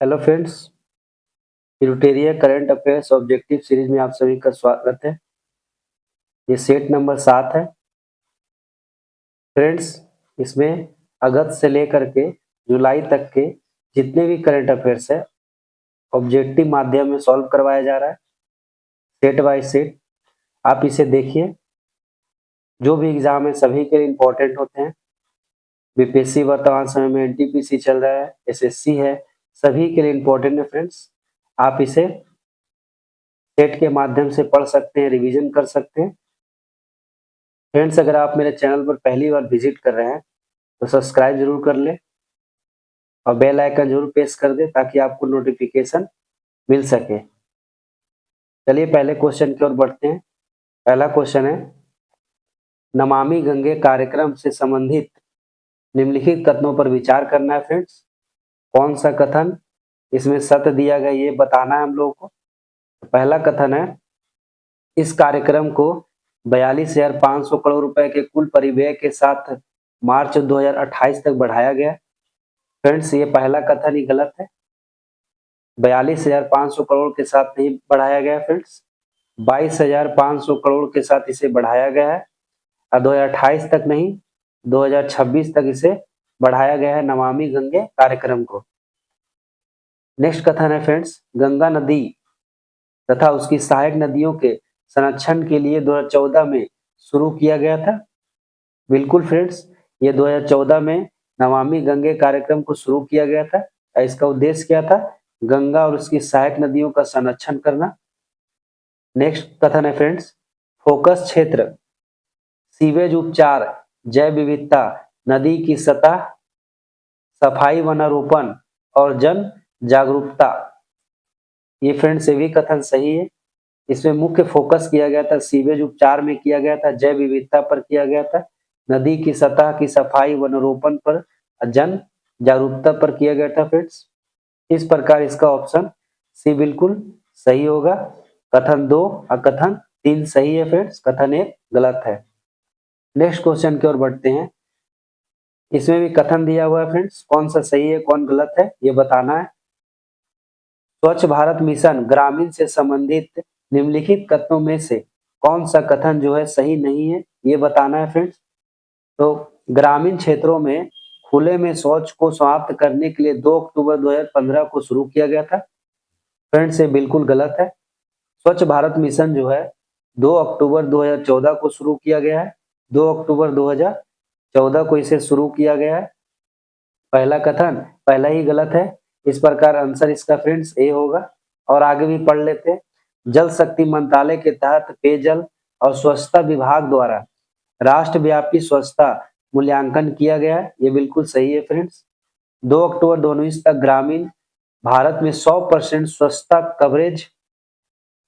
Hello friends, यूटेरिया current affairs objective series में आप सभी का स्वागत है। ये सेट नंबर 7 है। फ्रेंड्स, इसमें अगस्त से लेकर के जुलाई तक के जितने भी करंट अफेयर्स है ऑब्जेक्टिव माध्यम में सॉल्व करवाया जा रहा है, सेट बाय सेट। आप इसे देखिए, जो भी एग्जाम है सभी के लिए इम्पोर्टेंट होते हैं। बीपीएससी वर्तमान समय में, एनटीपीसी चल रहा है, एसएससी है, सभी के लिए इम्पोर्टेंट है फ्रेंड्स। आप इसे सेट के माध्यम से पढ़ सकते हैं, रिवीजन कर सकते हैं। फ्रेंड्स, अगर आप मेरे चैनल पर पहली बार विजिट कर रहे हैं तो सब्सक्राइब जरूर कर लें और बेल आइकन जरूर प्रेस कर दें ताकि आपको नोटिफिकेशन मिल सके। चलिए पहले क्वेश्चन की ओर बढ़ते हैं। पहला क्वेश्चन है, नमामि गंगे कार्यक्रम से संबंधित निम्नलिखित कथनों पर विचार करना है। फ्रेंड्स, कौन सा कथन इसमें सत्य दिया गया ये बताना है हम लोगों को। पहला कथन है, इस कार्यक्रम को 42,500 करोड़ रुपए के कुल परिव्यय के साथ मार्च 2028 तक बढ़ाया गया। फ्रेंड्स, ये पहला कथन ही गलत है। 42,500 करोड़ के साथ नहीं बढ़ाया गया फ्रेंड्स, 22,500 करोड़ के साथ इसे बढ़ाया गया है और 2028 तक नहीं, 2026 तक इसे बढ़ाया गया है नमामि गंगे कार्यक्रम को। नेक्स्ट कथन है फ्रेंड्स, गंगा नदी तथा उसकी सहायक नदियों के संरक्षण के लिए 2014 में शुरू किया गया था। बिल्कुल फ्रेंड्स, ये 2014 में नमामि गंगे कार्यक्रम को शुरू किया गया था। इसका उद्देश्य क्या था? गंगा और उसकी सहायक नदियों का संरक्षण करना। नेक्स्ट कथन है फ्रेंड्स, फोकस क्षेत्र सीवेज उपचार, जैव विविधता, नदी की सतह, सफाई वनारोपण और जन जागरूकता। ये फ्रेंड्स ये भी कथन सही है। इसमें मुख्य फोकस किया गया था सीवेज उपचार में किया गया था, जैव विविधता पर किया गया था, नदी की सतह की सफाई वनारोपण पर, जन जागरूकता पर किया गया था। फ्रेंड्स, इस प्रकार इसका ऑप्शन सी बिल्कुल सही होगा। कथन 2 और कथन 3 सही है फ्रेंड्स, कथन 1 गलत है। नेक्स्ट क्वेश्चन की ओर बढ़ते हैं। इसमें भी कथन दिया हुआ है फ्रेंड्स, कौन सा सही है कौन गलत है ये बताना है। स्वच्छ भारत मिशन ग्रामीण से संबंधित निम्नलिखित कथनों में से कौन सा कथन जो है सही नहीं है ये बताना है फ्रेंड्स। तो ग्रामीण क्षेत्रों में खुले में शौच को समाप्त करने के लिए 2 अक्टूबर 2015 को शुरू किया गया था। फ्रेंड्स, ये बिल्कुल गलत है। स्वच्छ भारत मिशन जो है 2 अक्टूबर 2014 को शुरू किया गया है। 2 अक्टूबर 2014 को इसे शुरू किया गया है। पहला कथन पहला ही गलत है। इस प्रकार आंसर इसका फ्रेंड्स ए होगा। और आगे भी पढ़ लेते हैं। जल शक्ति मंत्रालय के तहत पेयजल और स्वच्छता विभाग द्वारा राष्ट्रव्यापी स्वच्छता मूल्यांकन किया गया है। ये बिल्कुल सही है फ्रेंड्स। 2 अक्टूबर 2019 तक ग्रामीण भारत में 100% स्वच्छता कवरेज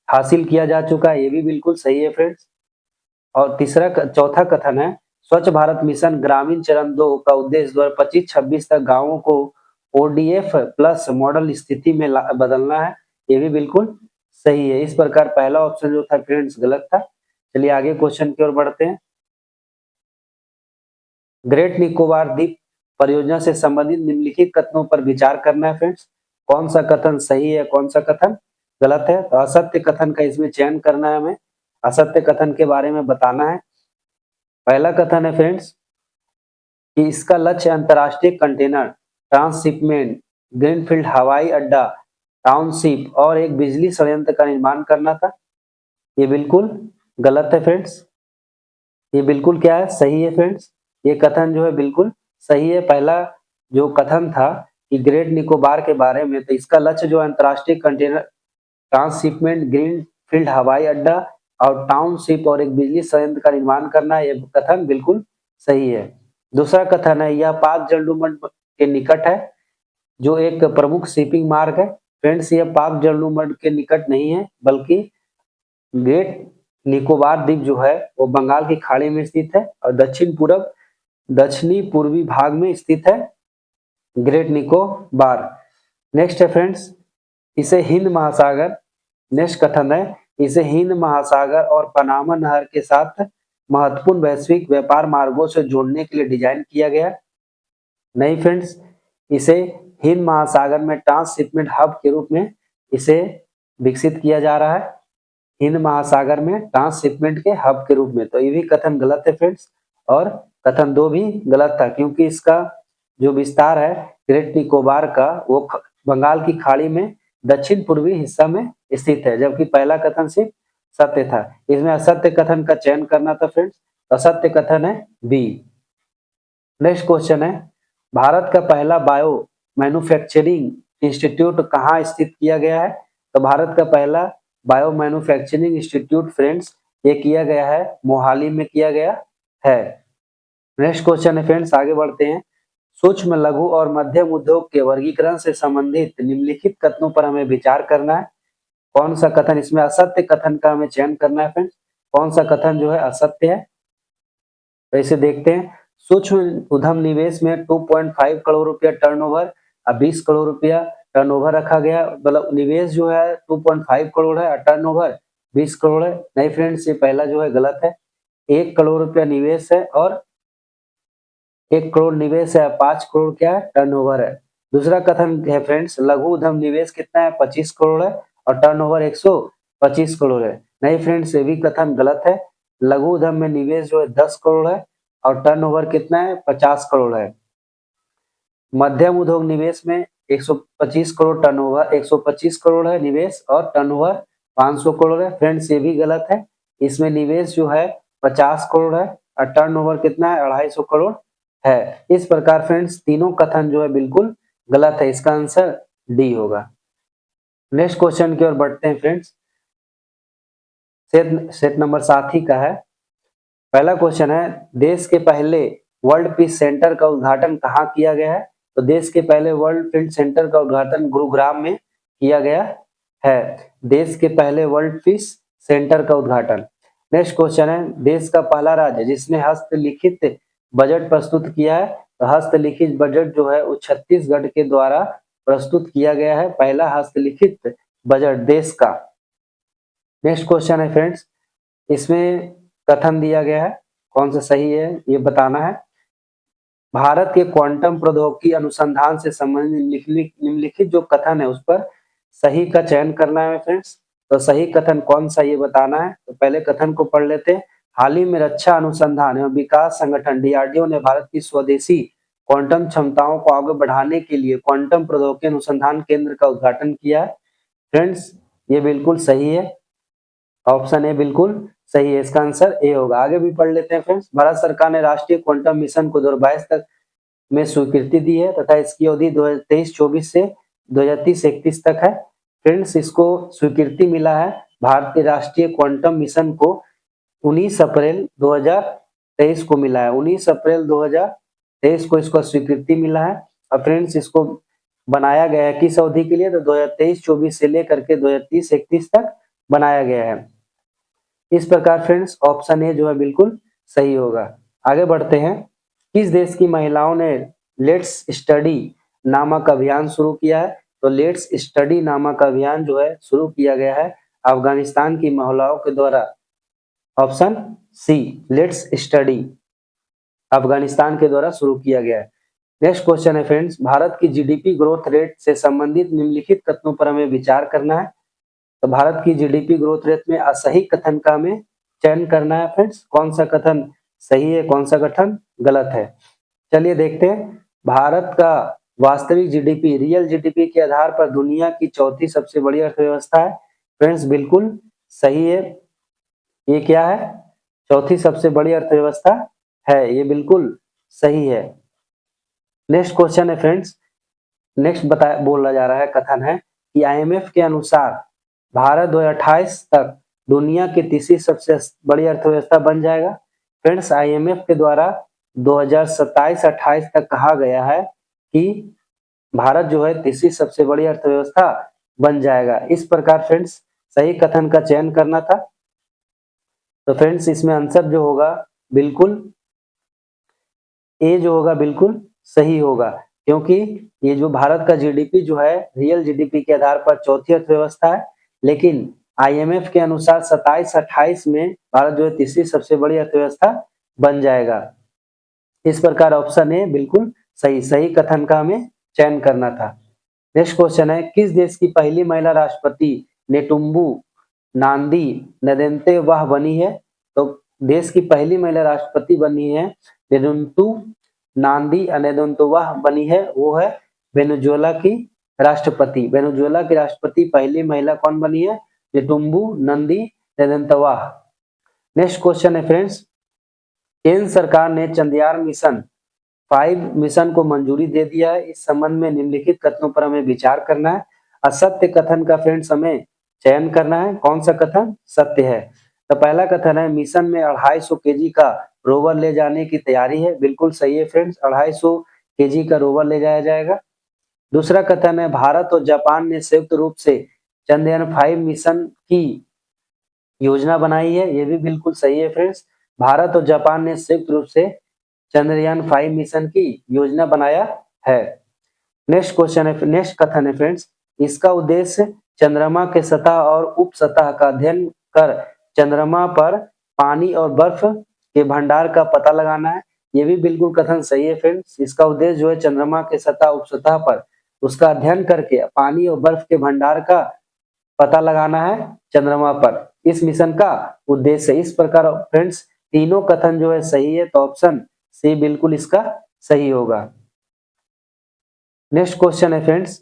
हासिल किया जा चुका है। ये भी बिल्कुल सही है फ्रेंड्स। और चौथा कथन है, स्वच्छ भारत मिशन ग्रामीण चरण 2 का उद्देश्य 2025-26 तक गांवों को ओडीएफ प्लस मॉडल स्थिति में बदलना है। ये भी बिल्कुल सही है। इस प्रकार पहला ऑप्शन जो था फ्रेंड्स गलत था। चलिए आगे क्वेश्चन की ओर बढ़ते हैं। ग्रेट निकोबार द्वीप परियोजना से संबंधित निम्नलिखित कथनों पर विचार करना है फ्रेंड्स। कौन सा कथन सही है कौन सा कथन गलत है। तो असत्य कथन का इसमें चयन करना है हमें, असत्य कथन के बारे में बताना है। पहला कथन है फ्रेंड्स कि इसका लक्ष्य अंतरराष्ट्रीय कंटेनर ट्रांसशिपमेंट, ग्रीनफील्ड हवाई अड्डा, टाउनशिप और एक बिजली संयंत्र का निर्माण करना था। ये बिल्कुल गलत है फ्रेंड्स। ये बिल्कुल क्या है? सही है फ्रेंड्स। ये कथन जो है बिल्कुल सही है। पहला जो कथन था कि ग्रेट निकोबार के बारे में, तो इसका लक्ष्य जो अंतरराष्ट्रीय कंटेनर ट्रांसशिपमेंट, ग्रीन फील्ड हवाई अड्डा और टाउनशिप और एक बिजली संयंत्र का निर्माण करना है। ये कथन बिल्कुल सही है। दूसरा कथन है, यह पाक जलडुमट के निकट है, जो एक प्रमुख शिपिंग मार्ग है। फ्रेंड्स, यह पाक जलडुमट के निकट नहीं है, बल्कि ग्रेट निकोबार द्वीप जो है वो बंगाल की खाड़ी में स्थित है और दक्षिणी पूर्वी भाग में स्थित है ग्रेट निकोबार। नेक्स्ट है फ्रेंड्स, इसे हिंद महासागर, नेक्स्ट कथन है, इसे हिंद महासागर और पनामा नहर के साथ महत्वपूर्ण वैश्विक व्यापार मार्गों से जोड़ने के लिए डिजाइन किया गया। नहीं फ्रेंड्स, इसे हिंद महासागर में ट्रांसशिपमेंट हब के रूप में इसे विकसित किया जा रहा है, हिंद महासागर में ट्रांसशिपमेंट के हब के रूप में। तो ये भी कथन गलत है फ्रेंड्स, और कथन 2 भी गलत था, क्योंकि इसका जो विस्तार है ग्रेट निकोबार का वो बंगाल की खाड़ी में दक्षिण पूर्वी हिस्सा में स्थित है, जबकि पहला कथन सिर्फ सत्य था। इसमें असत्य कथन का चयन करना था फ्रेंड्स, असत्य कथन है बी। नेक्स्ट क्वेश्चन है, भारत का पहला बायो मैन्युफैक्चरिंग इंस्टीट्यूट कहाँ स्थित किया गया है? तो भारत का पहला बायो मैन्युफैक्चरिंग इंस्टीट्यूट फ्रेंड्स ये किया गया है मोहाली में किया गया है। नेक्स्ट क्वेश्चन है फ्रेंड्स, आगे बढ़ते हैं। सूक्ष्म लघु और मध्यम उद्योग के वर्गीकरण से संबंधित निम्नलिखित कथनों पर हमें विचार करना है। कौन सा कथन, इसमें असत्य कथन का हमें चयन करना है फ्रेंड्स, कौन सा कथन जो है असत्य है। तो इसे देखते हैं। सूक्ष्म उद्यम निवेश में 2.5 करोड़ रुपया टर्नओवर, 20 करोड़ रुपया टर्नओवर रखा गया, मतलब निवेश जो है 2.5 करोड़ है और टर्नओवर 20 करोड़ है। नहीं फ्रेंड्स, ये पहला जो है गलत है। 1 करोड़ रुपया निवेश है और 1 करोड़ निवेश है, 5 करोड़ क्या है टर्नओवर है। दूसरा कथन है फ्रेंड्स, लघु उद्यम निवेश कितना है 25 करोड़ है और टर्नओवर 125 करोड़ है। नहीं फ्रेंड्स, ये भी कथन गलत है। लघु उद्यम में निवेश जो है 10 करोड़ है और टर्नओवर कितना है 50 करोड़ है। मध्यम उद्योग निवेश में 125 करोड़ टर्नओवर, 125 करोड़ है निवेश और टर्नओवर 500 करोड़ है। फ्रेंड्स, ये भी गलत है। इसमें निवेश जो है 50 करोड़ है और टर्नओवर कितना है 250 करोड़ है। इस प्रकार फ्रेंड्स तीनों कथन जो है बिल्कुल गलत है, इसका आंसर डी होगा। नेक्स्ट क्वेश्चन की ओर बढ़ते हैं फ्रेंड्स, सेट नंबर 7 ही का है। पहला क्वेश्चन है, देश के पहले वर्ल्ड पीस सेंटर का उद्घाटन कहाँ किया गया है? तो देश के पहले वर्ल्ड पीस सेंटर का उद्घाटन गुरुग्राम में किया गया है। देश के पहले वर्ल्ड पीस सेंटर का उद्घाटन। नेक्स्ट क्वेश्चन है, देश का पहला राज्य जिसने हस्तलिखित बजट प्रस्तुत किया है? तो हस्तलिखित बजट जो है वो छत्तीसगढ़ के द्वारा प्रस्तुत किया गया है, पहला हस्तलिखित बजट देश का। नेक्स्ट क्वेश्चन है फ्रेंड्स, इसमें कथन दिया गया है, कौन सा सही है ये बताना है। भारत के क्वांटम प्रौद्योगिकी अनुसंधान से संबंधित निम्नलिखित जो कथन है उस पर सही का चयन करना है फ्रेंड्स। तो सही कथन कौन सा ये बताना है। तो पहले कथन को पढ़ लेते हैं। हाल ही में रक्षा अनुसंधान एवं विकास संगठन डीआरडीओ ने भारत की स्वदेशी क्वांटम क्षमताओं को आगे बढ़ाने के लिए क्वांटम प्रौद्योगिकी अनुसंधान केंद्र का उद्घाटन किया है। फ्रेंड्स, ये बिल्कुल सही है, ऑप्शन ए बिल्कुल सही है, इसका आंसर ए होगा। आगे भी पढ़ लेते हैं फ्रेंड्स। भारत सरकार ने राष्ट्रीय क्वांटम मिशन को 2022 तक में स्वीकृति दी है तथा इसकी अवधि 2023-24 से 2030-31 तक है। फ्रेंड्स, इसको स्वीकृति मिला है भारतीय राष्ट्रीय क्वांटम मिशन को 19 अप्रैल 2023 को मिला है। 19 अप्रैल 2023 को इसको स्वीकृति मिला है। और फ्रेंड्स, इसको बनाया गया है किस अवधि के लिए? तो 2023-24 से लेकर के 2030-31 तक बनाया गया है। इस प्रकार फ्रेंड्स ऑप्शन ए जो है बिल्कुल सही होगा। आगे बढ़ते हैं। किस देश की महिलाओं ने लेट्स स्टडी नामक अभियान शुरू किया है? तो लेट्स स्टडी नामक अभियान जो है शुरू किया गया है अफगानिस्तान की महिलाओं के द्वारा। Option C, let's study Afghanistan के द्वारा शुरू किया गया है। नेक्स्ट क्वेश्चन है फ्रेंड्स, भारत की जीडीपी ग्रोथ रेट से संबंधित निम्नलिखित कथनों पर हमें विचार करना है। तो भारत की जीडीपी ग्रोथ रेट में असही कथन का हमें चयन करना है फ्रेंड्स। कौन सा कथन सही है, कौन सा कथन गलत है? चलिए देखते हैं। भारत का वास्तविक जीडीपी रियल जीडीपी के आधार पर दुनिया की चौथी सबसे बड़ी अर्थव्यवस्था है। फ्रेंड्स, बिल्कुल सही है। ये क्या है? चौथी सबसे बड़ी अर्थव्यवस्था है, ये बिल्कुल सही है। नेक्स्ट क्वेश्चन है फ्रेंड्स, नेक्स्ट बोला जा रहा है कथन है कि आईएमएफ के अनुसार भारत 2028 तक दुनिया की तीसरी सबसे बड़ी अर्थव्यवस्था बन जाएगा। फ्रेंड्स, आईएमएफ के द्वारा 2027-28 तक कहा गया है कि भारत जो है तीसरी सबसे बड़ी अर्थव्यवस्था बन जाएगा। इस प्रकार फ्रेंड्स सही कथन का चयन करना था। तो फ्रेंड्स, इसमें आंसर जो होगा बिल्कुल ए जो होगा बिल्कुल सही होगा, क्योंकि ये जो भारत का जीडीपी जो है रियल जीडीपी के आधार पर चौथी अर्थव्यवस्था है, लेकिन आईएमएफ के अनुसार 27-28 में भारत जो है तीसरी सबसे बड़ी अर्थव्यवस्था बन जाएगा। इस प्रकार ऑप्शन ए बिल्कुल सही कथन का हमें चयन करना था। नेक्स्ट क्वेश्चन है, किस देश की पहली महिला राष्ट्रपति नेटुम्बू नांदी नदेंते वह बनी है? तो देश की पहली महिला राष्ट्रपति बनी है नेदुंतु नांदी अनेदुंतुवाह बनी है, वो है वेनेजुएला की राष्ट्रपति। वेनेजुएला की राष्ट्रपति पहली महिला कौन बनी है? नेटुम्बू नंदी नदेंतवाह। नेक्स्ट क्वेश्चन है फ्रेंड्स, केंद्र सरकार ने चंद्रयान मिशन 5 मिशन को मंजूरी दे दिया है। इस संबंध में निम्नलिखित कथनों पर हमें विचार करना है। असत्य कथन का फ्रेंड्स हमें चयन करना है। कौन सा कथन सत्य है? तो पहला कथन है, मिशन में 250 केजी का रोवर ले जाने की तैयारी है। बिल्कुल सही है फ्रेंड्स, 250 केजी का रोवर ले जाया जाएगा। दूसरा कथन है, भारत और जापान ने संयुक्त रूप से चंद्रयान 5 मिशन की योजना बनाई है। ये भी बिल्कुल सही है फ्रेंड्स, भारत और जापान ने संयुक्त रूप से चंद्रयान 5 मिशन की योजना बनाया है। नेक्स्ट क्वेश्चन है, नेक्स्ट कथन है फ्रेंड्स, इसका उद्देश्य चंद्रमा के सतह और उप सतह का अध्ययन कर चंद्रमा पर पानी और बर्फ के भंडार का पता लगाना है। ये भी बिल्कुल कथन सही है फ्रेंड्स, इसका उद्देश्य जो है चंद्रमा के सतह उप सतह पर उसका अध्ययन करके पानी और बर्फ के भंडार का पता लगाना है चंद्रमा पर, इस मिशन का उद्देश्य। इस प्रकार फ्रेंड्स तीनों कथन जो है सही है, तो ऑप्शन सी बिल्कुल इसका सही होगा। नेक्स्ट क्वेश्चन है फ्रेंड्स,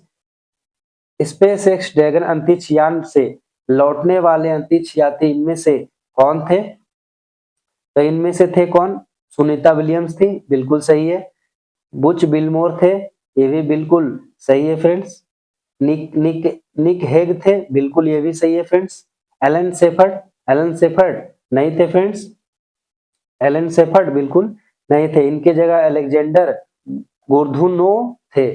स्पेस एक्स ड्रैगन अंतरिक्ष यान से लौटने वाले अंतरिक्ष यात्री इनमें से कौन थे? तो इनमें से थे कौन? सुनीता विलियम्स थी, बिल्कुल सही है। बुच बिलमोर थे, ये भी बिल्कुल सही है फ्रेंड्स। निक हेग थे, बिल्कुल ये भी सही है फ्रेंड्स। एलन सेफर्ड नहीं थे फ्रेंड्स, एलन सेफर्ड बिल्कुल नहीं थे। इनके जगह अलेक्जेंडर गोर्धुनो थे,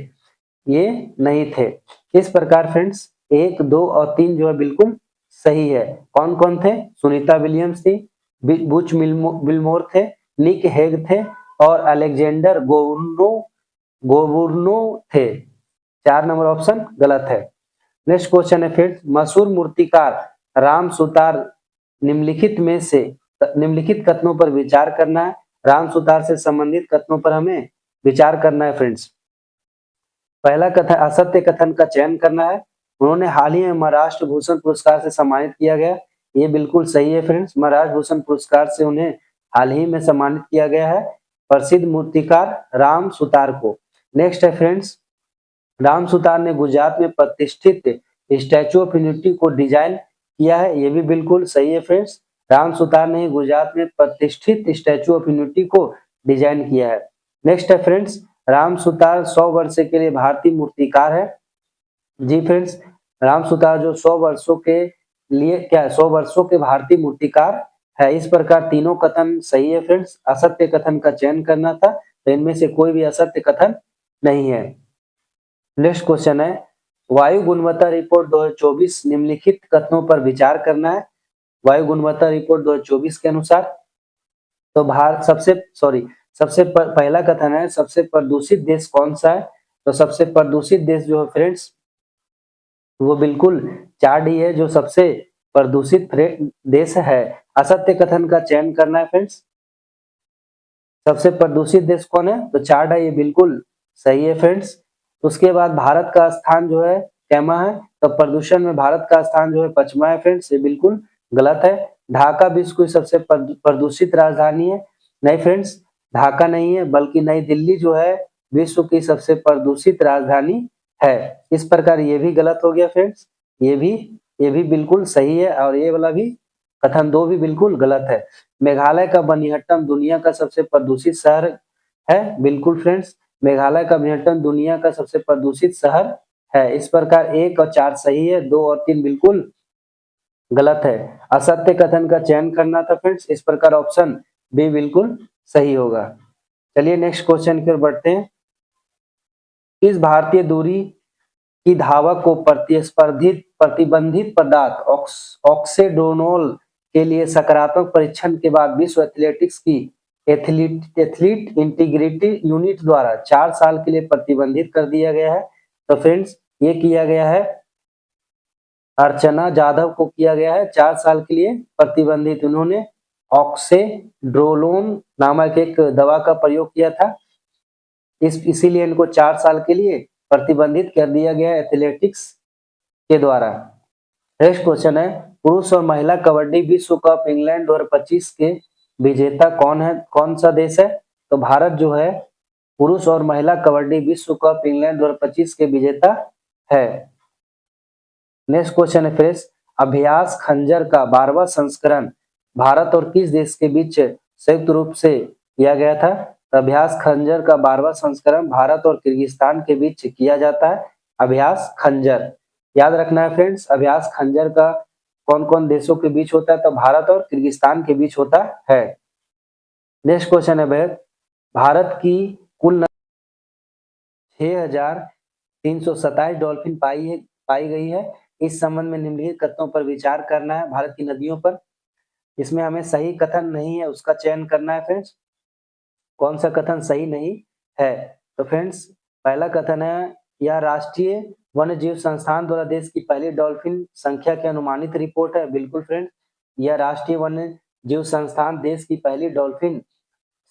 ये नहीं थे। इस प्रकार फ्रेंड्स 1, 2 और 3 जो है बिल्कुल सही है। कौन कौन थे? सुनीता विलियम्स थी, बुच बिलमोर थे, निक हेग थे और अलेक्जेंडर गोबुर्नो थे। 4 नंबर ऑप्शन गलत है। नेक्स्ट क्वेश्चन है फ्रेंड्स, मशहूर मूर्तिकार राम सुतार निम्नलिखित कथनों पर विचार करना है। राम सुतार से संबंधित कथनों पर हमें विचार करना है फ्रेंड्स। पहला कथन, असत्य कथन का चयन करना है। उन्होंने हाल ही में महाराष्ट्र भूषण पुरस्कार से सम्मानित किया गया, ये बिल्कुल सही है फ्रेंड्स, महाराष्ट्र भूषण पुरस्कार से उन्हें हाल ही में सम्मानित किया गया है प्रसिद्ध मूर्तिकार राम सुतार को। नेक्स्ट है फ्रेंड्स, राम सुतार ने गुजरात में प्रतिष्ठित स्टैचू ऑफ यूनिटी को डिजाइन किया है, ये भी बिल्कुल सही है फ्रेंड्स, राम सुतार ने गुजरात में प्रतिष्ठित स्टैचू ऑफ यूनिटी को डिजाइन किया है। नेक्स्ट है फ्रेंड्स, राम सुतार 100 वर्ष के लिए भारतीय मूर्तिकार है। जी फ्रेंड्स, राम सुतार जो 100 वर्षों के लिए 100 वर्षों के भारतीय मूर्तिकार है। इस प्रकार तीनों कथन सही है फ्रेंड्स, असत्य कथन का चयन करना था, तो इनमें से कोई भी असत्य कथन नहीं है। नेक्स्ट क्वेश्चन है, वायु गुणवत्ता रिपोर्ट 2024 निम्नलिखित कथनों पर विचार करना है। वायु गुणवत्ता रिपोर्ट 2024 के अनुसार तो भारत सबसे पहला कथन है, सबसे प्रदूषित देश कौन सा है? तो सबसे प्रदूषित देश जो है फ्रेंड्स वो बिल्कुल 4D है, जो सबसे प्रदूषित देश है। असत्य कथन का चयन करना है फ्रेंड्स। सबसे प्रदूषित देश कौन है? तो 4D है, ये बिल्कुल सही है फ्रेंड्स। उसके बाद भारत का स्थान जो है कैमा है, तो प्रदूषण में भारत का स्थान जो है 5वां है फ्रेंड्स, ये बिल्कुल गलत है। ढाका विश्व की सबसे प्रदूषित राजधानी है, नहीं फ्रेंड्स, ढाका नहीं है, बल्कि नई दिल्ली जो है विश्व की सबसे प्रदूषित राजधानी है। इस प्रकार ये भी गलत हो गया फ्रेंड्स, ये भी बिल्कुल सही है, और ये वाला भी कथन 2 भी बिल्कुल गलत है। मेघालय का बनिहट्टम दुनिया का सबसे प्रदूषित शहर है, बिल्कुल फ्रेंड्स, मेघालय का बनिहट्टम दुनिया का सबसे प्रदूषित शहर है। इस प्रकार 1 और 4 सही है, 2 और 3 बिल्कुल गलत है। असत्य कथन का चयन करना था फ्रेंड्स, इस प्रकार ऑप्शन बी बिल्कुल सही होगा। चलिए नेक्स्ट क्वेश्चन की ओर बढ़ते हैं। इस भारतीय दूरी की धावक को प्रतिबंधित पदार्थ ऑक्सेडोनोल के लिए सकारात्मक परीक्षण के बाद विश्व एथलेटिक्स की एथलीट इंटीग्रिटी यूनिट द्वारा 4 साल के लिए प्रतिबंधित कर दिया गया है। तो फ्रेंड्स ये किया गया है, अर्चना जाधव को किया गया है 4 साल के लिए प्रतिबंधित। उन्होंने ऑक्सेड्रोलोन नामक एक दवा का प्रयोग किया था, इसीलिए इनको 4 साल के लिए प्रतिबंधित कर दिया गया एथलेटिक्स के द्वारा। नेक्स्ट क्वेश्चन है, पुरुष और महिला कबड्डी विश्व कप इंग्लैंड 2025 के विजेता कौन है, कौन सा देश है? तो भारत जो है पुरुष और महिला कबड्डी विश्व कप इंग्लैंड 2025 के विजेता है। नेक्स्ट क्वेश्चन है फ्रेंड्स, अभ्यास खंजर का 12वां संस्करण भारत और किस देश के बीच संयुक्त रूप से किया गया था? तो अभ्यास खंजर का 12वां संस्करण भारत और किर्गिस्तान के बीच किया जाता है। अभ्यास खंजर याद रखना है फ्रेंड्स, अभ्यास खंजर का कौन कौन देशों के बीच होता है? तो भारत और किर्गिस्तान के बीच होता है। नेक्स्ट क्वेश्चन है भैया, भारत की कुल 6,327 डॉल्फिन पाई गई है। इस संबंध में निम्नलिखित कथनों पर विचार करना है भारत की नदियों पर। इसमें हमें सही कथन नहीं है उसका चयन करना है फ्रेंड्स। कौन सा कथन सही नहीं है? तो फ्रेंड्स पहला कथन है, यह राष्ट्रीय वन्य जीव संस्थान द्वारा देश की पहली डॉल्फिन संख्या की अनुमानित रिपोर्ट है। बिल्कुल फ्रेंड्स, यह राष्ट्रीय वन्य जीव संस्थान देश की पहली डॉल्फिन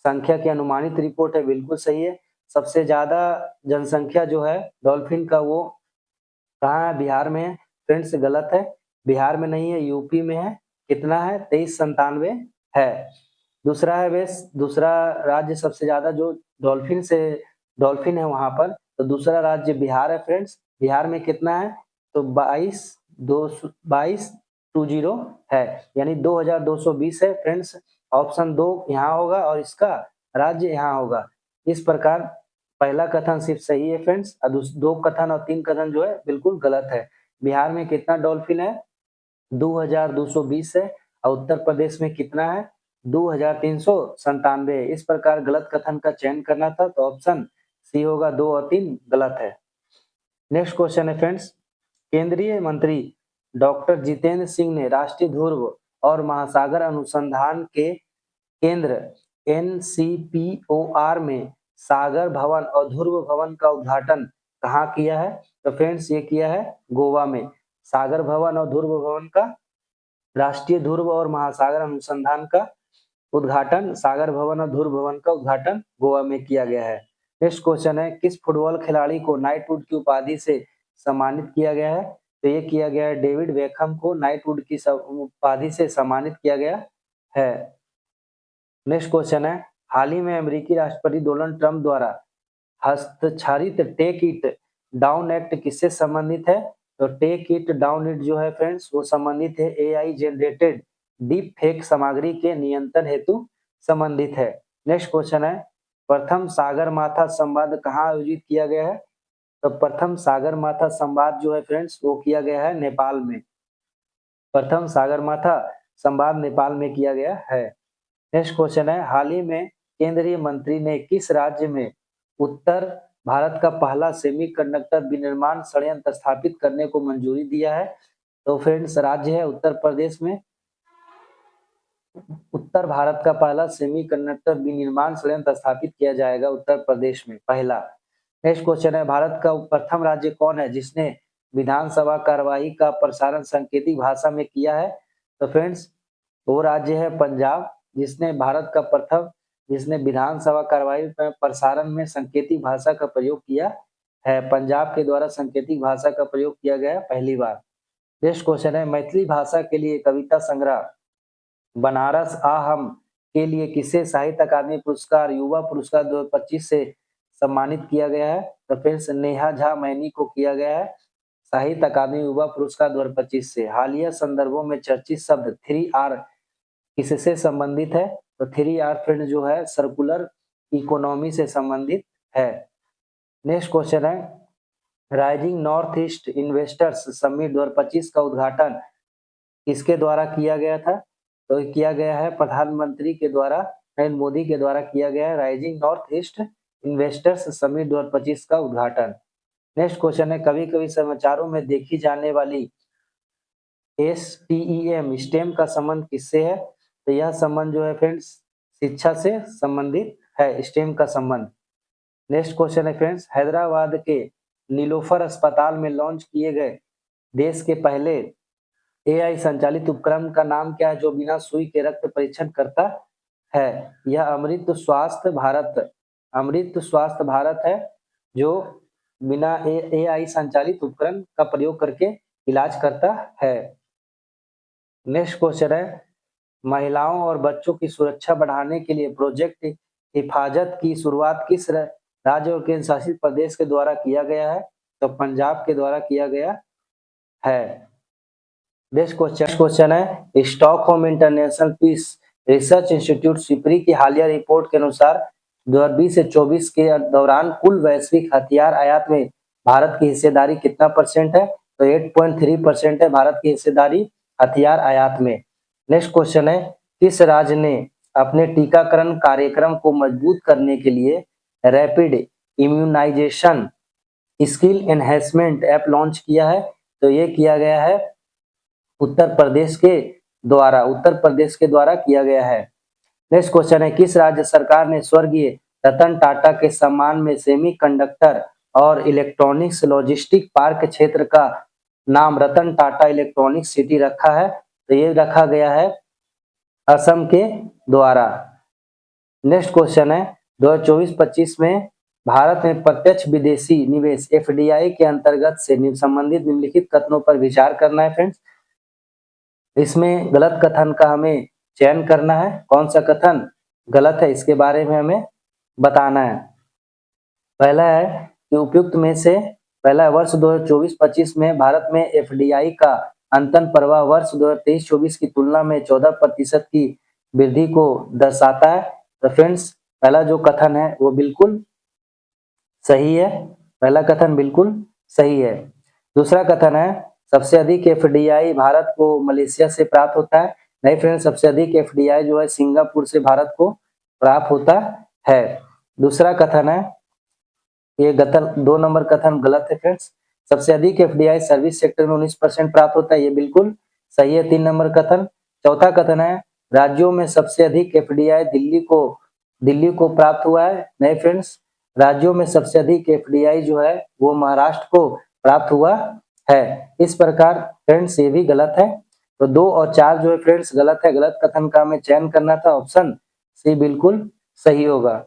संख्या की अनुमानित रिपोर्ट है। बिल्कुल सही है। सबसे ज्यादा जनसंख्या जो है डॉल्फिन का वो कहाँ है? बिहार में है। फ्रेंड्स गलत है, बिहार में नहीं है, यूपी में है। कितना है? 2397 है। दूसरा है बेस, दूसरा राज्य सबसे ज्यादा जो डॉल्फिन है वहां पर, तो दूसरा राज्य बिहार है फ्रेंड्स। बिहार में कितना है? तो 22,20 है, यानी 2220 है फ्रेंड्स। ऑप्शन 2 यहाँ होगा और इसका राज्य यहाँ होगा। इस प्रकार पहला कथन सिर्फ सही है फ्रेंड्स, और 2 कथन और 3 कथन जो है बिल्कुल गलत है। बिहार में कितना डॉल्फिन है? 2220 है, और उत्तर प्रदेश में कितना है? 2397। इस प्रकार गलत कथन का चयन करना था, तो ऑप्शन सी होगा, 2 और 3 गलत है। नेक्स्ट क्वेश्चन है फ्रेंड्स, केंद्रीय मंत्री डॉक्टर जितेंद्र सिंह ने राष्ट्रीय ध्रुव और महासागर अनुसंधान के केंद्र NCPOR में सागर भवन और ध्रुव भवन का उद्घाटन कहाँ किया है? तो फ्रेंड्स ये किया है गोवा में। सागर भवन और ध्रुव भवन का, राष्ट्रीय ध्रुव और महासागर अनुसंधान का उद्घाटन, सागर भवन और ध्रुव भवन का उद्घाटन गोवा में किया गया है। नेक्स्ट क्वेश्चन है, किस फुटबॉल खिलाड़ी को नाइटवुड की उपाधि से सम्मानित किया गया है? तो ये किया गया है डेविड बेकहम को नाइटवुड की उपाधि से सम्मानित किया गया है। नेक्स्ट क्वेश्चन है, हाल ही में अमेरिकी राष्ट्रपति डोनाल्ड ट्रंप द्वारा हस्ताक्षरित टेक इट डाउन एक्ट किससे संबंधित है? तो टेक इट डाउन इट जो है फ्रेंड्स वो संबंधित है AI जनरेटेड डीप फेक सामग्री के नियंत्रण हेतु संबंधित है। नेक्स्ट क्वेश्चन है, प्रथम सागरमाथा संवाद कहाँ आयोजित किया गया है? तो प्रथम सागरमाथा संवाद जो है फ्रेंड्स वो किया गया है नेपाल में। प्रथम सागरमाथा संवाद नेपाल में किया गया है। नेक्स्ट क्वेश्चन है, हाल ही में केंद्रीय मंत्री ने किस राज्य में उत्तर भारत का पहला सेमीकंडक्टर विनिर्माण संयंत्र स्थापित करने को मंजूरी दिया है? तो फ्रेंड्स राज्य है उत्तर प्रदेश में। उत्तर भारत का पहला सेमीकंडक्टर विनिर्माण संयंत्र स्थापित किया जाएगा उत्तर प्रदेश में, पहला। नेक्स्ट क्वेश्चन है, भारत का प्रथम राज्य कौन है जिसने विधानसभा कार्यवाही का प्रसारण सांकेतिक भाषा में किया है? तो फ्रेंड्स वो राज्य है पंजाब, जिसने भारत का प्रथम जिसने विधानसभा कार्यवाही में प्रसारण में सांकेतिक भाषा का प्रयोग किया है। पंजाब के द्वारा सांकेतिक भाषा का प्रयोग किया गया पहली बार। नेक्स्ट क्वेश्चन है, मैथिली भाषा के लिए कविता संग्रह बनारस आ हम के लिए किसे साहित्य अकादमी पुरस्कार युवा पुरस्कार 2025 से सम्मानित किया गया है? तो फ्रेंड्स नेहा झा मैनी को किया गया है साहित्य अकादमी युवा पुरस्कार 2025 से। हालिया संदर्भों में चर्चित शब्द 3R किससे संबंधित है? तो 3R फ्रेंड जो है सर्कुलर इकोनॉमी से संबंधित है। नेक्स्ट क्वेश्चन है, rising north east investors summit 2025 का उद्घाटन किसके द्वारा किया गया था? तो किया गया है प्रधानमंत्री के द्वारा, नरेंद्र मोदी के द्वारा किया गया है rising north east investors summit 2025 का उद्घाटन। नेक्स्ट क्वेश्चन है, कभी कभी समाचारों में देखी जाने वाली STEM स्टेम का संबंध किससे है? तो यह संबंध जो है फ्रेंड्स शिक्षा से संबंधित है, स्टेम का संबंध। नेक्स्ट क्वेश्चन है फ्रेंड्स, हैदराबाद के नीलोफर अस्पताल में लॉन्च किए गए देश के पहले AI संचालित उपकरण का नाम क्या है जो बिना सुई के रक्त परीक्षण करता है? यह अमृत स्वास्थ्य भारत है, जो बिना AI संचालित उपकरण का प्रयोग करके इलाज करता है। नेक्स्ट क्वेश्चन है, महिलाओं और बच्चों की सुरक्षा बढ़ाने के लिए प्रोजेक्ट हिफाजत की शुरुआत किस राज्य और केंद्र शासित प्रदेश के द्वारा किया गया है? तो पंजाब के द्वारा किया गया है। नेक्स्ट क्वेश्चन है, Stockholm international peace research institute SIPRI की हालिया रिपोर्ट के अनुसार 2020 से 24 के दौरान कुल वैश्विक हथियार आयात में भारत की हिस्सेदारी कितना परसेंट है? तो 8.3% है भारत की हिस्सेदारी हथियार आयात में। नेक्स्ट क्वेश्चन है, किस राज्य ने अपने टीकाकरण कार्यक्रम को मजबूत करने के लिए rapid immunisation skill enhancement app launch किया है? तो ये किया गया है उत्तर प्रदेश के द्वारा किया गया है। नेक्स्ट क्वेश्चन है, किस राज्य सरकार ने स्वर्गीय रतन टाटा के सम्मान में सेमीकंडक्टर और इलेक्ट्रॉनिक्स लॉजिस्टिक पार्क क्षेत्र का नाम रतन टाटा इलेक्ट्रॉनिक सिटी रखा है? तो ये रखा गया है असम के द्वारा। नेक्स्ट क्वेश्चन है, 2024-25 में भारत में प्रत्यक्ष विदेशी निवेश FDI के अंतर्गत से संबंधित निम्नलिखित कथनों पर विचार करना है फ्रेंड्स। इसमें गलत कथन का हमें चयन करना है, कौन सा कथन गलत है इसके बारे में हमें बताना है। पहला है कि उपयुक्त में से पहला वर्ष 2024-25 में भारत में FDI का अंतन प्रवाह वर्ष 2023-24 की तुलना में 14% की वृद्धि को दर्शाता है। तो फ्रेंड्स पहला जो कथन है वो बिल्कुल सही है, पहला कथन बिल्कुल सही है। दूसरा कथन है, सबसे अधिक FDI भारत को मलेशिया से प्राप्त होता है। नहीं फ्रेंड्स, सबसे अधिक FDI जो है सिंगापुर से भारत को प्राप्त होता है। दूसरा कथन है, ये 2 नंबर कथन गलत है फ्रेंड्स। सबसे अधिक FDI सर्विस सेक्टर में 19% प्राप्त होता है, ये बिल्कुल सही है 3 नंबर कथन। चौथा कथन है, राज्यों में सबसे अधिक FDI दिल्ली को प्राप्त हुआ है। नहीं फ्रेंड्स, राज्यों में सबसे अधिक FDI जो है वो महाराष्ट्र को प्राप्त हुआ है। इस प्रकार फ्रेंड्स ये भी गलत है। तो 2 और 4 जो है फ्रेंड्स गलत है, गलत कथन का हमें चयन करना था, ऑप्शन सी बिल्कुल सही होगा।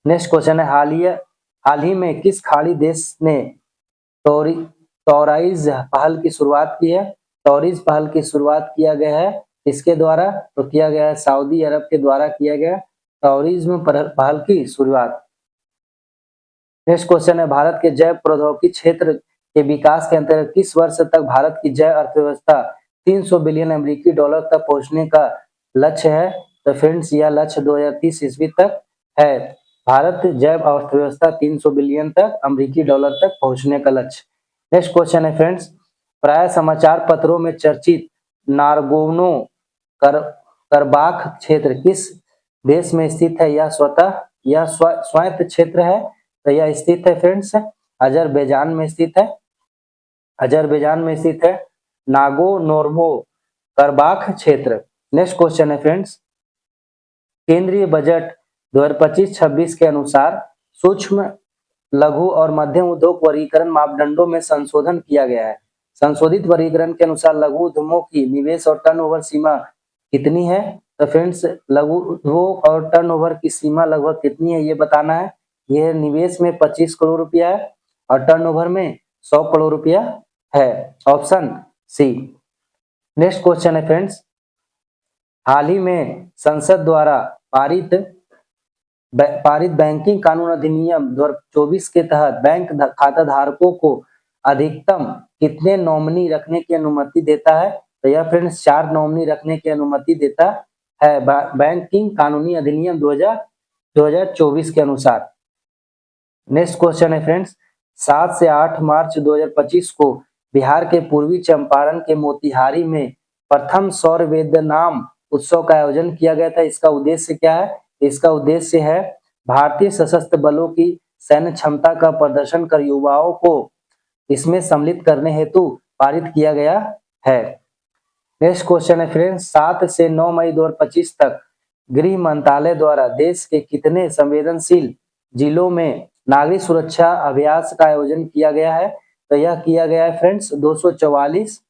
नेक्स्ट क्वेश्चन है, हाल ही में किस खाड़ी देश ने टॉराइज पहल की शुरुआत की है? टॉरिज पहल की शुरुआत किया गया है इसके द्वारा, तो किया गया है सऊदी अरब के द्वारा किया गया टॉरिज्म पहल की शुरुआत। नेक्स्ट क्वेश्चन है, भारत के जैव प्रौद्योगिकी क्षेत्र के विकास के अंतर्गत किस वर्ष तक भारत की जैव अर्थव्यवस्था 300 बिलियन अमेरिकी डॉलर तक पहुंचने का लक्ष्य है? तो फ्रेंड्स यह लक्ष्य 2030 ईस्वी तक है। भारत जैव अर्थव्यवस्था 300 बिलियन तक अमेरिकी डॉलर तक पहुंचने का लक्ष्य। नेक्स्ट क्वेश्चन है फ्रेंड्स, प्राय समाचार पत्रों में चर्चित नारगोनो करबाख क्षेत्र किस देश में स्थित है? यह स्वायत्त क्षेत्र है, तो यह स्थित है फ्रेंड्स अजरबैजान में स्थित है। अजरबैजान में स्थित है नागोर्नो करबाख क्षेत्र। नेक्स्ट क्वेश्चन है फ्रेंड्स, केंद्रीय बजट 2025-26 के अनुसार सूक्ष्म लघु और मध्यम उद्योग वर्गीकरण मापदंडों में संशोधन किया गया है। संशोधित वर्गीकरण के अनुसार लघु उद्यमों की निवेश और टर्नओवर सीमा कितनी है? तो फ्रेंड्स लघु उद्योग और टर्नओवर की सीमा लगभग कितनी है ये बताना है। यह निवेश में 25 करोड़ रुपया है और टर्नओवर में 100 करोड़ रुपया है, ऑप्शन सी। नेक्स्ट क्वेश्चन है फ्रेंड्स, हाल ही में संसद द्वारा पारित बैंकिंग कानून अधिनियम 2024 के तहत बैंक खाता धारकों को अधिकतम कितने नॉमिनी रखने की अनुमति देता है? तो यह फ्रेंड्स 4 नॉमिनी रखने की अनुमति देता है बैंकिंग कानूनी अधिनियम 2024 के अनुसार। नेक्स्ट क्वेश्चन है फ्रेंड्स, 7 से 8 मार्च 2025 को बिहार के पूर्वी चंपारण के मोतिहारी में प्रथम सौर वेदनाम उत्सव का आयोजन किया गया था। इसका उद्देश्य क्या है? इसका उद्देश्य है भारतीय सशस्त्र बलों की सैन्य क्षमता का प्रदर्शन कर युवाओं को इसमें सम्मिलित करने हेतु पारित किया गया है। नेक्स्ट क्वेश्चन है फ्रेंड्स, 7 से 9 मई 2025 तक गृह मंत्रालय द्वारा देश के कितने संवेदनशील जिलों में नागरिक सुरक्षा अभ्यास का आयोजन किया गया है? तो यह किया गया है फ्रेंड्स 244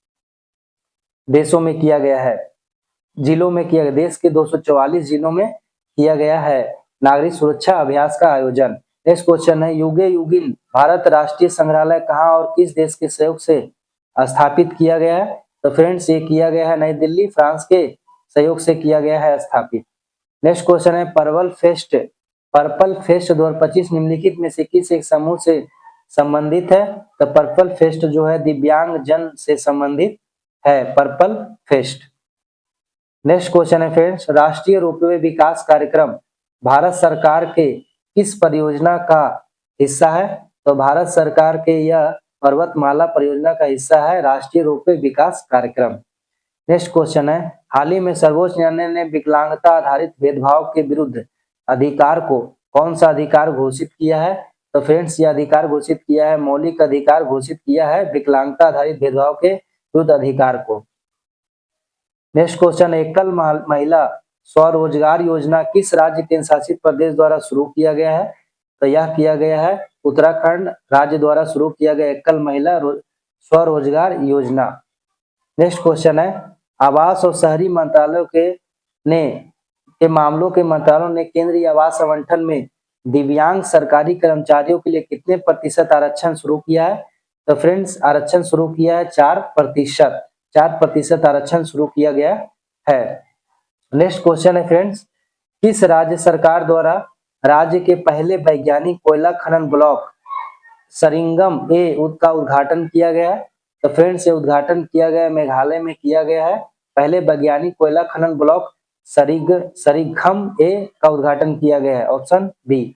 देशों में किया गया है, जिलों में किया गया, देश के 244 जिलों में किया गया है नागरिक सुरक्षा अभ्यास का आयोजन। नेक्स्ट क्वेश्चन है, युगे युगिन भारत राष्ट्रीय संग्रहालय कहाँ और किस देश के सहयोग से स्थापित किया गया है? तो फ्रेंड्स ये किया गया है नई दिल्ली, फ्रांस के सहयोग से किया गया है स्थापित। नेक्स्ट क्वेश्चन है, पर्पल फेस्ट 2025 निम्नलिखित में से किस एक समूह से संबंधित है? तो पर्पल फेस्ट जो है दिव्यांग जन से संबंधित है, पर्पल फेस्ट। नेक्स्ट क्वेश्चन है फ्रेंड्स, राष्ट्रीय रोपवे विकास कार्यक्रम भारत सरकार के किस परियोजना का हिस्सा है? तो भारत सरकार के यह पर्वतमाला परियोजना का हिस्सा है राष्ट्रीय रोपवे विकास कार्यक्रम। नेक्स्ट क्वेश्चन है, हाल ही में सर्वोच्च न्यायालय ने विकलांगता आधारित भेदभाव के विरुद्ध अधिकार को कौन सा अधिकार घोषित किया है? तो फ्रेंड्स ये अधिकार घोषित किया है, मौलिक अधिकार घोषित किया है विकलांगता आधारित भेदभाव के विरुद्ध अधिकार को। नेक्स्ट क्वेश्चन, एकल महिला स्वरोजगार योजना किस राज्य केंद्र शासित प्रदेश द्वारा शुरू किया गया है? तो यह किया गया है उत्तराखंड राज्य द्वारा शुरू किया गया एकल महिला स्वरोजगार योजना। नेक्स्ट क्वेश्चन है, आवास और शहरी मंत्रालयों के मामलों के मंत्रालयों ने केंद्रीय आवास आवंटन में दिव्यांग सरकारी कर्मचारियों के लिए कितने प्रतिशत आरक्षण शुरू किया है? तो फ्रेंड्स आरक्षण शुरू किया है 4% आरक्षण शुरू किया गया है। नेक्स्ट क्वेश्चन है फ्रेंड्स, किस राज्य सरकार द्वारा राज्य के पहले वैज्ञानिक कोयला खनन ब्लॉक सरिंगम ए का उद्घाटन किया गया है? तो फ्रेंड्स ये उद्घाटन किया गया मेघालय में किया गया है, पहले वैज्ञानिक कोयला खनन ब्लॉक सरिंगम ए का उद्घाटन किया गया है, ऑप्शन बी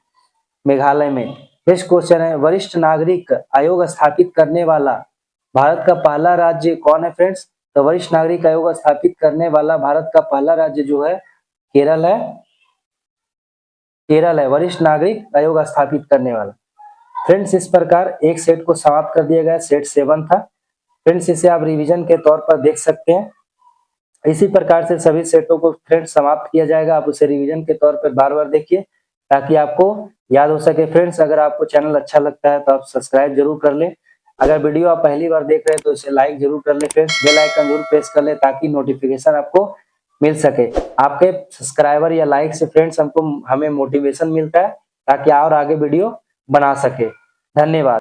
मेघालय में। नेक्स्ट क्वेश्चन है, वरिष्ठ नागरिक आयोग स्थापित करने वाला भारत का पहला राज्य कौन है फ्रेंड्स? तो वरिष्ठ नागरिक आयोग स्थापित करने वाला भारत का पहला राज्य जो है केरल है, वरिष्ठ नागरिक आयोग स्थापित करने वाला। फ्रेंड्स इस प्रकार एक सेट को समाप्त कर दिया गया, सेट 7 था। फ्रेंड्स इसे आप रिवीजन के तौर पर देख सकते हैं। इसी प्रकार से सभी सेटों को फ्रेंड्स समाप्त किया जाएगा, आप उसे रिवीजन के तौर पर बार बार देखिए ताकि आपको याद हो सके। फ्रेंड्स अगर आपको चैनल अच्छा लगता है तो आप सब्सक्राइब जरूर कर लें, अगर वीडियो आप पहली बार देख रहे हैं तो इसे लाइक जरूर कर लें फ्रेंड्स, बेल आइकन जरूर प्रेस कर लें ताकि नोटिफिकेशन आपको मिल सके। आपके सब्सक्राइबर या लाइक से फ्रेंड्स हमें मोटिवेशन मिलता है ताकि और आगे वीडियो बना सके। धन्यवाद।